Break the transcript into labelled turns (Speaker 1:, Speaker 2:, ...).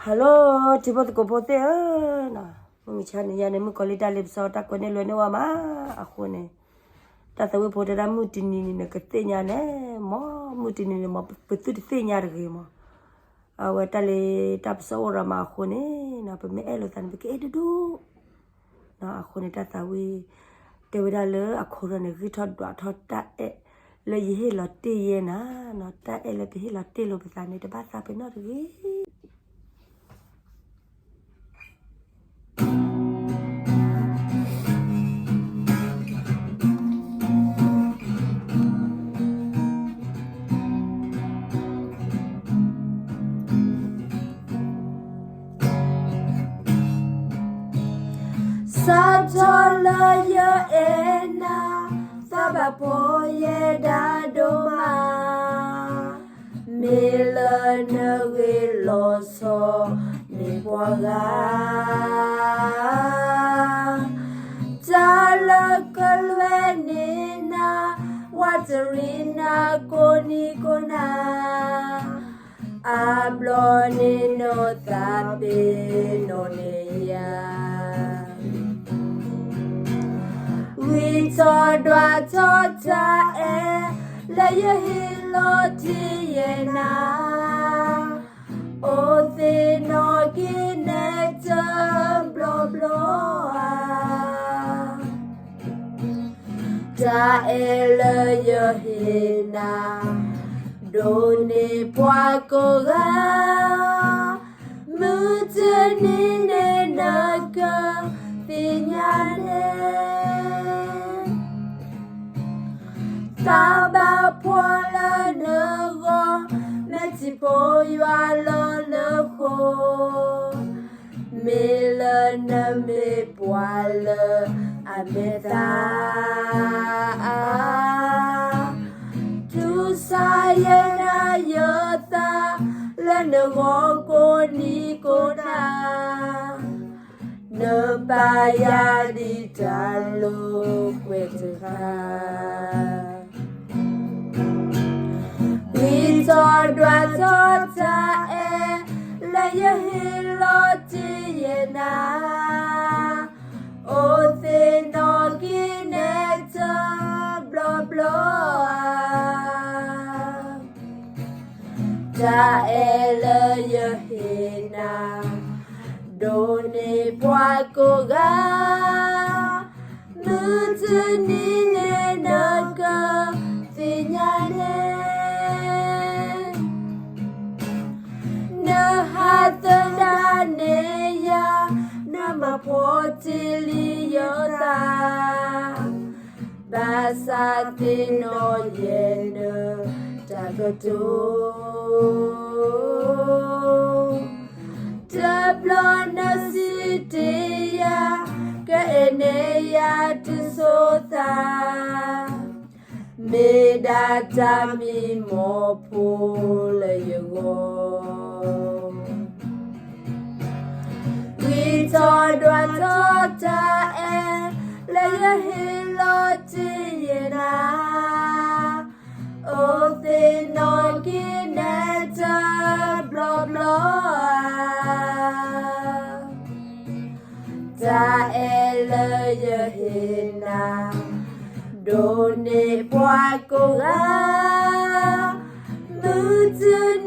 Speaker 1: ฮัลโหลที่พ่อตะโกนพ่อเต้น่ะมึงฉันเนี่ยเนี่ยมึงก็เลยได้เล็บสาวตะโกนเนี่ยเลยเนี่ยว่ามาอะคนเนี่ยแต่ตัวพ่อจะได้มุตินี่เนี่ยก็เตี้ยเนี่ยมอมุตินี่เนี่ยมอเปิดตัวเตี้ยเนี่ยเลยมอเอาไว้แต่เลยทับสาวรามาคนเนี่ยน่ะเป็นไม่เอลูตันเป็นเอ็ดดูน่ะคนเนี่ยแต่ตัวเดี๋ยวได้เลยอะคนเนี่ยคือทอดดวทอดตาเอเลยยี่ห้อลอตเตี้ยนะน่ะตาเอเลยเป็นยี่ห้อลอตเตี้ยโลเป็นการเนี่ยแต่บ้านซาเป็นนอเลยSatolaya ena sabapoye dadoma milana wiloso nipwaga jala kalwenina waterina konikona ablone no tabe no neya we told what la yehilo tiena o the no kineta blo blo ta ele yehina doni pwa ko ga mutani ne naka pinyane Taba pola nego, meti poyo lo leko, mele ne me poile ameta. Tu sayena yota, le nego koni kona, ne baya di talo kweteka. We told what la yehilo tiena o the no kineta blo blo ta ele yehina doni pwa ko ga mutani ne naka tinyane Hatadaneya namapotiliota basatino yene tagoto tablona sitiya ke eneya tisota medata mi mopule yugo We told what la yehilo tiena o the no kineta blo blo ta ele yehina doni pwa ko ga mutun